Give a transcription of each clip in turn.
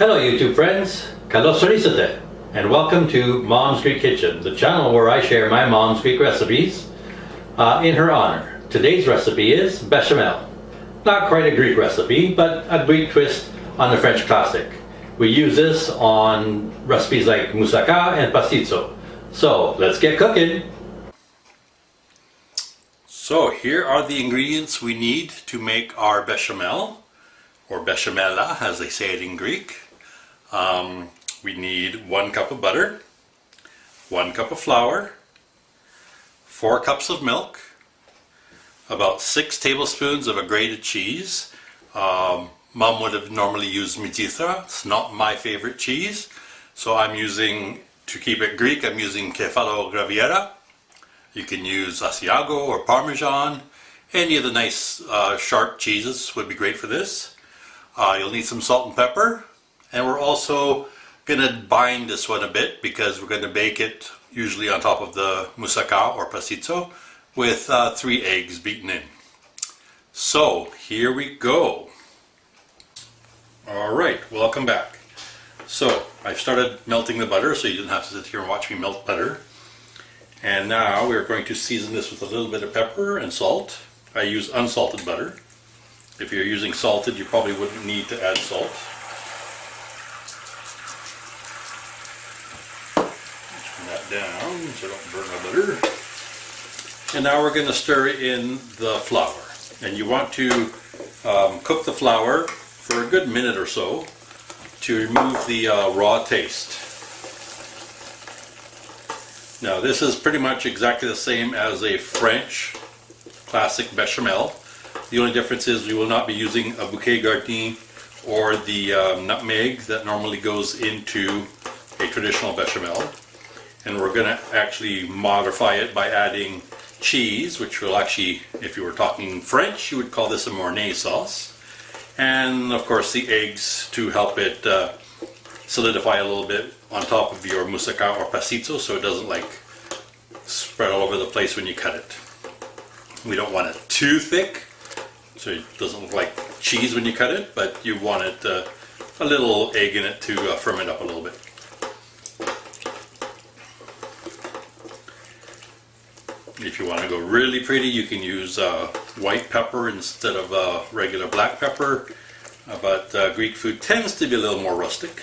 Hello YouTube friends, Kalos Risate, and welcome to Mom's Greek Kitchen, the channel where I share my mom's Greek recipes in her honor. Today's recipe is Bechamel. Not quite a Greek recipe, but a Greek twist on the French classic. We use this on recipes like moussaka and pastitsio. So let's get cooking! So here are the ingredients we need to make our bechamel, or bechamela as they say it in Greek. We need 1 cup of butter, 1 cup of flour, 4 cups of milk, about 6 tablespoons of a grated cheese. Mom would have normally used Medithra. It's not my favorite cheese, so I'm using, to keep it Greek, I'm using Kefalo Graviera. You can use Asiago or Parmesan. Any of the nice sharp cheeses would be great for this. You'll need some salt and pepper, and we're also going to bind this one a bit because we're going to bake it usually on top of the moussaka or pastitsio with 3 eggs beaten in. So here we go. Alright, welcome back. So I've started melting the butter so you didn't have to sit here and watch me melt butter. And now we're going to season this with a little bit of pepper and salt. I use unsalted butter. If you're using salted, you probably wouldn't need to add salt. Turn that down so I don't burn my butter. And now we're going to stir in the flour. And you want to cook the flour for a good minute or so to remove the raw taste. Now this is pretty much exactly the same as a French classic bechamel. The only difference is we will not be using a bouquet garni or the nutmeg that normally goes into a traditional bechamel. And we're going to actually modify it by adding cheese, which will actually, if you were talking French, you would call this a Mornay sauce. And of course the eggs to help it solidify a little bit on top of your moussaka or pastitsio so it doesn't like spread all over the place when you cut it. We don't want it too thick so it doesn't look like cheese when you cut it, but you want it a little egg in it to firm it up a little bit. If you want to go really pretty, you can use white pepper instead of regular black pepper, but Greek food tends to be a little more rustic.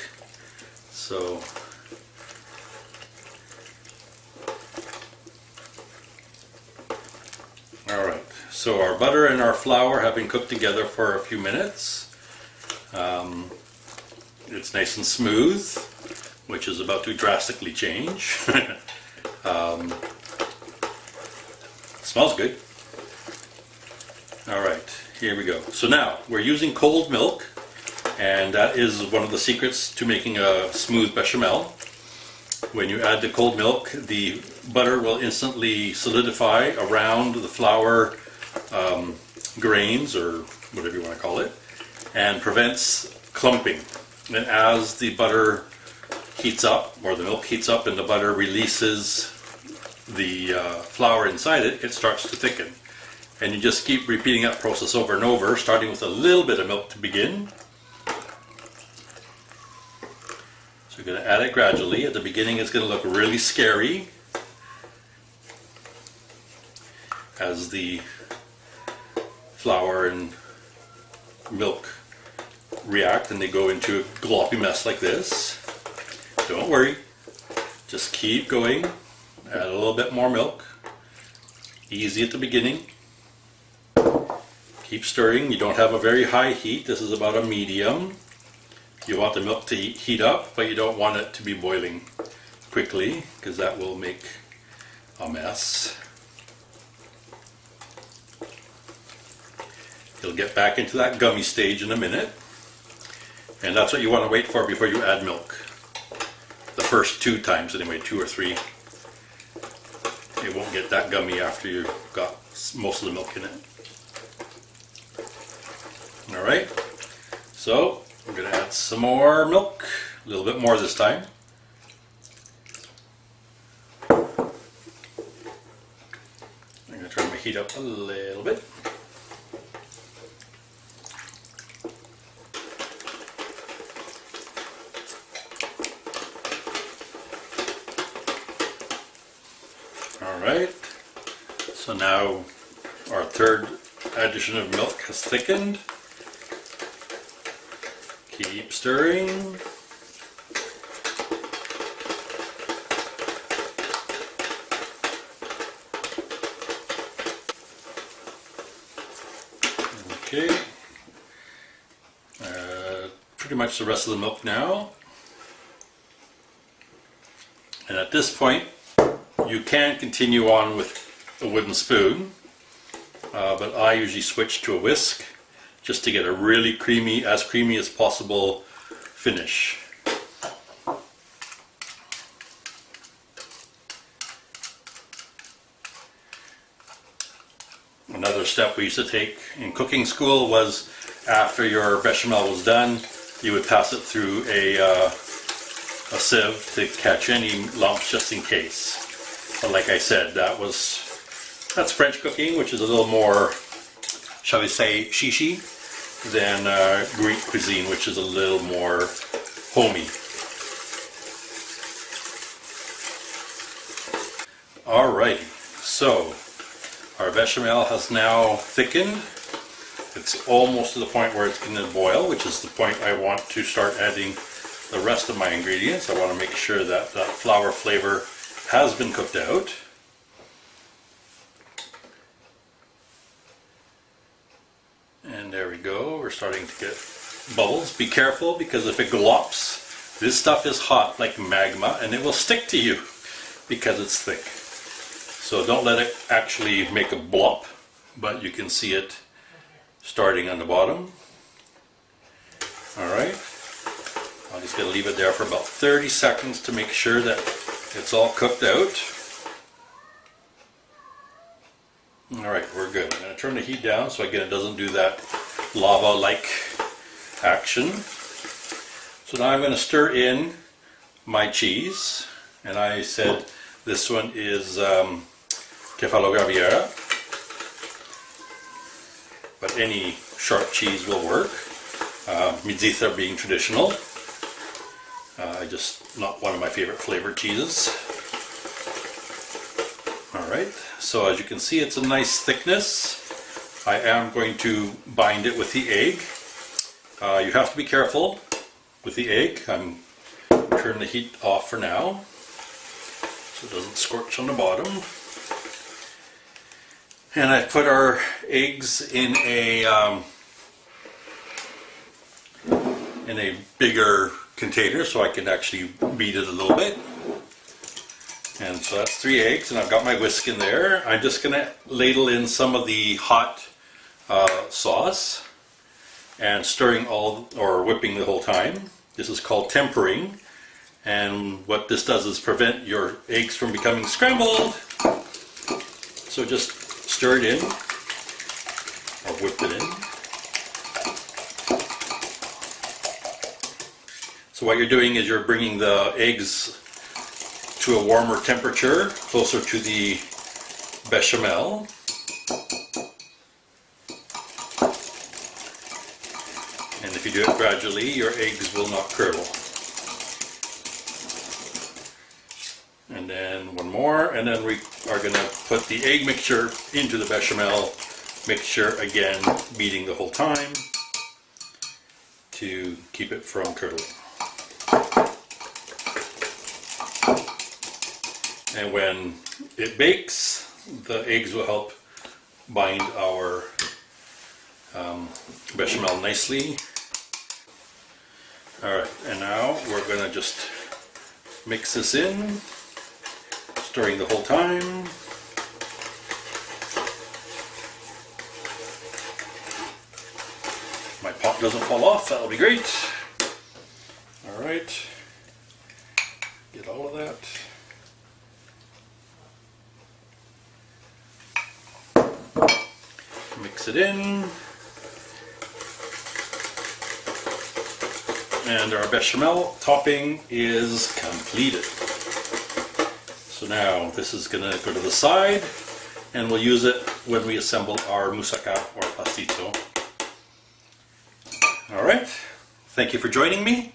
So alright, so our butter and our flour have been cooked together for a few minutes. It's nice and smooth, which is about to drastically change. Smells good. Alright, here we go. So now, we're using cold milk, and that is one of the secrets to making a smooth bechamel. When you add the cold milk, the butter will instantly solidify around the flour grains, or whatever you want to call it, and prevents clumping. And as the butter heats up, or the milk heats up and the butter releases the flour inside it, it starts to thicken. And you just keep repeating that process over and over, starting with a little bit of milk to begin. So you're going to add it gradually. At the beginning it's going to look really scary as the flour and milk react and they go into a gloppy mess like this. Don't worry, just keep going. Add a little bit more milk. Easy at the beginning. Keep stirring. You don't have a very high heat. This is about a medium. You want the milk to heat up, but you don't want it to be boiling quickly because that will make a mess. You'll get back into that gummy stage in a minute. And that's what you want to wait for before you add milk. The first 2 times anyway, 2 or 3. It won't get that gummy after you've got most of the milk in it. Alright, so we're going to add some more milk, a little bit more this time. I'm going to turn my heat up a little bit. Alright, so now our third addition of milk has thickened. Keep stirring. Okay, pretty much the rest of the milk now. And at this point, you can continue on with a wooden spoon, but I usually switch to a whisk just to get a really creamy as possible finish. Another step we used to take in cooking school was after your bechamel was done, you would pass it through a sieve to catch any lumps just in case. But like I said, that's French cooking, which is a little more, shall we say, shishi than Greek cuisine, which is a little more homey. Alrighty, so our bechamel has now thickened. It's almost to the point where it's going to boil, which is the point I want to start adding the rest of my ingredients. I want to make sure that that flour flavor has been cooked out. And there we go, we're starting to get bubbles. Be careful, because if it glops, this stuff is hot like magma and it will stick to you because it's thick. So don't let it actually make a blop, but you can see it starting on the bottom. Alright, I'm just going to leave it there for about 30 seconds to make sure that it's all cooked out. Alright, we're good. I'm going to turn the heat down so again it doesn't do that lava-like action. So now I'm going to stir in my cheese, and I said this one is Kefalo Graviera, but any sharp cheese will work. Mizita being traditional. Just not one of my favorite flavored cheeses. Alright, so as you can see, it's a nice thickness. I am going to bind it with the egg. You have to be careful with the egg. I'm turning the heat off for now so it doesn't scorch on the bottom. And I put our eggs in a bigger container so I can actually beat it a little bit. And so that's 3 eggs, and I've got my whisk in there. I'm just going to ladle in some of the hot sauce and stirring or whipping the whole time. This is called tempering, and what this does is prevent your eggs from becoming scrambled. So just stir it in, or whip it in. So what you're doing is you're bringing the eggs to a warmer temperature, closer to the bechamel. And if you do it gradually, your eggs will not curdle. And then one more, and then we are going to put the egg mixture into the bechamel mixture, again beating the whole time to keep it from curdling. And when it bakes, the eggs will help bind our bechamel nicely. Alright, and now we're going to just mix this in, stirring the whole time. My pot doesn't fall off, that'll be great. Alright, get all of that. Mix it in. And our bechamel topping is completed. So now this is going to go to the side, and we'll use it when we assemble our moussaka or pastitsio. Alright, thank you for joining me.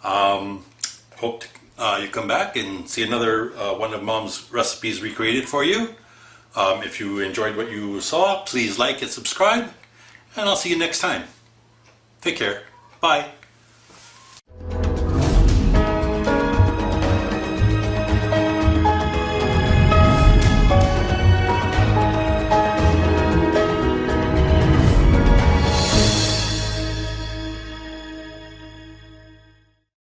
Hope you come back and see another one of Mom's recipes recreated for you. If you enjoyed what you saw, please like and subscribe, and I'll see you next time. Take care. Bye.